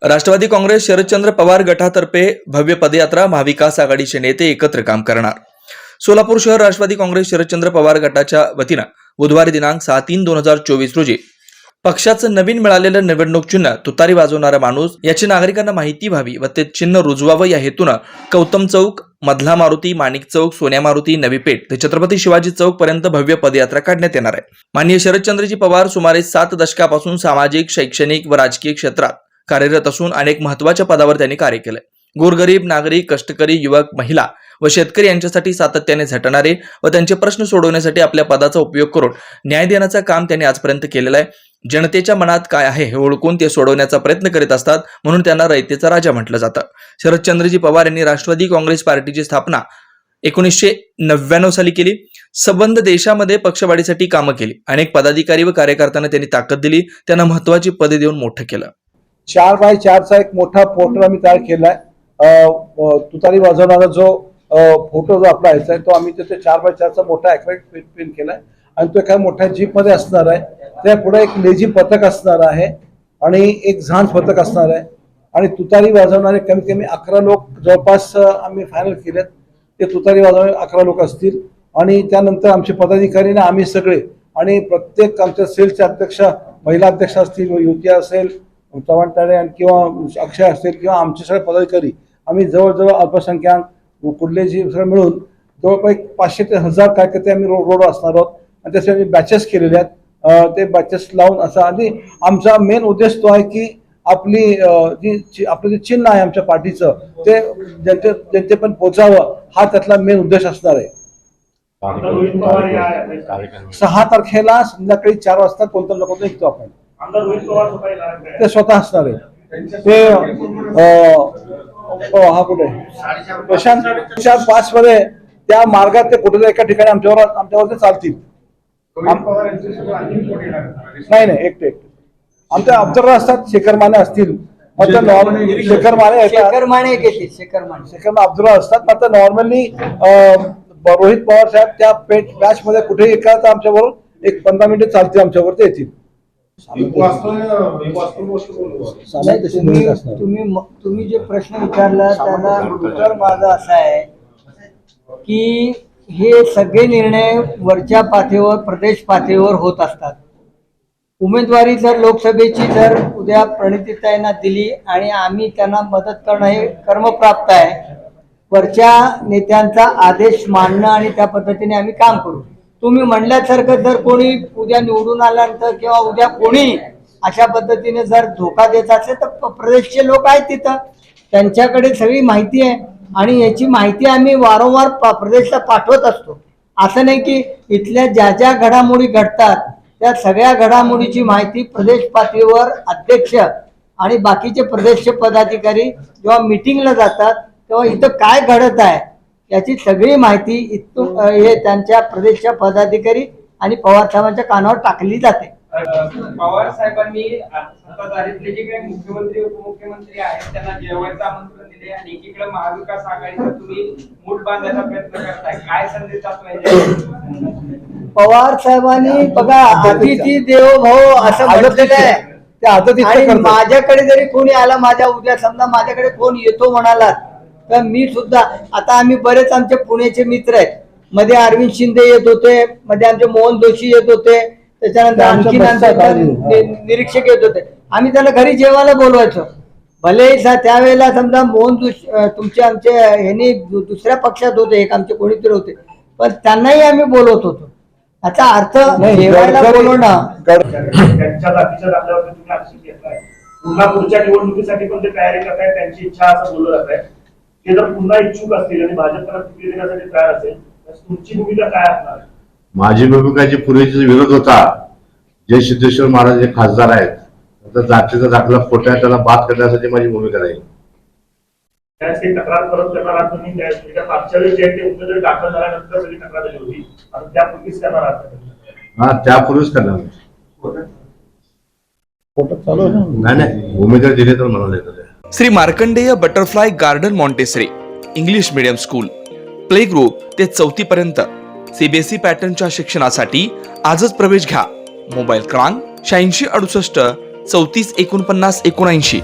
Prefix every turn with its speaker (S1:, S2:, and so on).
S1: राष्ट्रवादी काँग्रेस शरदचंद्र पवार गटातर्फे भव्य पदयात्रा महाविकास आघाडीचे नेते एकत्र काम करणार। सोलापूर शहर राष्ट्रवादी काँग्रेस शरदचंद्र पवार गटाच्या वतीनं बुधवारी दिनांक 6/3/2024 रोजी पक्षाचं नवीन मिळालेलं निवडणूक चिन्ह तुतारी वाजवणारा माणूस याची नागरिकांना माहिती व्हावी व ते चिन्ह रुजवावं या हेतूनं गौतम चौक, मधला मारुती, माणिक चौक, सोन्या मारुती, नवी पेठ ते छत्रपती शिवाजी चौक पर्यंत भव्य पदयात्रा काढण्यात येणार आहे। माननीय शरदचंद्रजी पवार सुमारे 7 दशकापासून सामाजिक, शैक्षणिक व राजकीय क्षेत्रात कार्यरत असून अनेक महत्त्वाच्या पदावर त्यांनी कार्य केले। गोरगरीब नागरिक, कष्टकरी युवक, महिला व शेतकरी यांच्यासाठी सातत्याने झटणारे व त्यांचे प्रश्न सोडवण्यासाठी आपल्या पदाचा उपयोग करून न्याय देण्याचं काम त्यांनी आजपर्यंत केलेलं आहे। जनतेच्या मनात काय आहे हे ओळखून ते सोडवण्याचा प्रयत्न करीत असतात, म्हणून त्यांना रयतेचा राजा म्हटलं जातं। शरदचंद्रजी पवार यांनी राष्ट्रवादी काँग्रेस पार्टीची स्थापना 1999 साली केली। संबंध देशामध्ये पक्षवाढीसाठी कामं केली। अनेक पदाधिकारी व कार्यकर्त्यांना त्यांनी ताकद दिली, त्यांना महत्त्वाची पदे देऊन मोठं केलं।
S2: 4x4चा एक मोठा पोस्टर आम्ही तयार केलाय। तुतारी वाजवणारा जो फोटो जो आपला आहे तो आम्ही तिथे 4x4चा मोठा ॲक्रेलिक पेंट केलाय आणि तो एका मोठ्या जीप मध्ये असणार आहे। त्या पुढे एक लेझिम पथक असणार आहे आणि एक झांज पथक असणार आहे आणि तुतारी वाजवणारे कमीत कमी 11 लोक जवळपास आम्ही फायनल केलेत। ते तुतारी वाजवणारे 11 लोक असतील आणि त्यानंतर आमचे पदाधिकारी ना आम्ही सगळे आणि प्रत्येक आमच्या सेलचे अध्यक्ष, महिला अध्यक्ष असतील, युती असेल, चव्हाण ताडे किंवा अक्षय असेल किंवा आमचे सगळे पदाधिकारी आम्ही जवळजवळ अल्पसंख्याक कुठलेही सगळं मिळून जवळपास 500 ते 1000 कार्यकर्ते आम्ही रोडवर असणार आहोत आणि त्याचे आम्ही बॅचेस केलेले आहेत। ते बॅचेस लावून असं आणि आमचा मेन उद्देश तो आहे की आपली आपलं जे चिन्ह आहे आमच्या पार्टीचं ते जनतेपर्यंत पोहोचावं, हा त्यातला मेन उद्देश असणार आहे। 6 तारखेला संध्याकाळी 4 वाजता कोणत्या लोक निघतो आपण, ते स्वतः असणार आहे। ते हा कुठे प्रशांत 5 मध्ये त्या मार्गात ते कुठेतरी एका ठिकाणी आमच्यावर ते चालतील। नाही एकटे आमच्या ऑब्झर्वर असतात, शेखर माने असतील, शेखर माने ऑब्झर्वर असतात। मात्र नॉर्मली रोहित पवार साहेब त्या बॅच मध्ये कुठेही एका आमच्याबरोबर एक 15 मिनिटे चालतील, आमच्यावर ते येतील।
S3: तुम्ही जे प्रश्न विचारला त्याला उत्तर माझं असं आहे की हे सगळे निर्णय वरच्या पातळीवर, प्रदेश पातळीवर होत असतात। उमेदवारी जर लोकसभेची जर उद्या प्रणितीताईंना दिली आणि आम्ही त्यांना मदत करणं हे कर्मप्राप्त आहे। वरच्या नेत्यांचा आदेश मानणं आणि त्या पद्धतीने आम्ही काम करू। तुम्ही म्हणल्यासारखं जर कोणी उद्या निवडून आल्यानंतर किंवा उद्या कोणी अशा पद्धतीने जर धोका देत असेल तर प्रदेशचे लोक आहेत तिथं, त्यांच्याकडे सगळी माहिती आहे आणि याची माहिती आम्ही वारंवार प्रदेशला पाठवत असतो। असं नाही की इथल्या ज्या ज्या घडामोडी घडतात त्या सगळ्या घडामोडीची माहिती प्रदेश पातळीवर अध्यक्ष आणि बाकीचे प्रदेशचे पदाधिकारी जेव्हा मिटिंगला जातात तेव्हा इथं काय घडत आहे याची सगळी माहिती इथून हे त्यांच्या प्रदेशच्या पदाधिकारी आणि पवार साहेबांच्या कानावर टाकली जाते।
S4: पवार साहेबांनी सत्ताधारीतले जे काही मुख्यमंत्री, उपमुख्यमंत्री आहेत त्यांना जेवायचं आमंत्रण दिले आणि एकीकडे महाविकास आघाडीचा तुम्ही मूठ बांधायचा प्रयत्न करताय, काय संदेश जातोय?
S3: पवार साहेबांनी बघा अतिथी देवो भव असं म्हटलेलं आहे आणि माझ्याकडे जरी कोणी आला, माझ्या उद्या समजा माझ्याकडे कोण येतो म्हणाला तर मी सुद्धा, आता आम्ही बरेच आमचे पुण्याचे मित्र आहेत, मध्ये अरविंद शिंदे येत होते, मध्ये आमचे मोहन जोशी येत होते, त्याच्यानंतर आणखी निरीक्षक येत होते, आम्ही त्याला घरी जेवायला बोलवायचो। भले त्यावेळेला समजा मोहन जोशी तुमचे आमचे ह्यांनी दुसऱ्या पक्षात होते, एक आमचे कोणीतरी होते, पण त्यांनाही आम्ही बोलवत होतो। याचा अर्थ जेवायला बोलवणं
S5: त्यांच्या जातीच्या दाखल्यावर तुम्ही आक्षेप घेतलाय, पुन्हा पुढच्या निवडणुकीसाठी पण ते तयारी करताय, त्यांची इच्छा असं बोललं जात आहे। ते जर पुन्हा इच्छुक असतील आणि भाजपला तिकीट देण्यासाठी तयार असेल तर तुमची भूमिका काय असणार? माझी
S6: भूमिकाची पूर्वीचा विरोध होता, जय सिद्धेश्वर महाराज जे खासदार आहेत, तर जातीचा दाखला खोटा आहे त्याला बाद करण्यासाठी माझी भूमिका राहील।
S5: त्याची तक्रार परत करणार तुम्ही मागच्या वेळी जे ते उमेदवारी दाखल झाल्यानंतर सगळी तक्रार झाली होती, आणि त्यापूर्वीच करणार आहात?
S6: हा, त्यापूर्वीच करणार नाही, उमेदवार दिले तर म्हणाले।
S1: Shri Markandey butterfly garden Montessori English medium school, play group ते 4थी पर्यंत सीबीएसई पॅटर्नच्या शिक्षणासाठी आजच प्रवेश घ्या। मोबाईल क्रमांक 8668 34 49 79।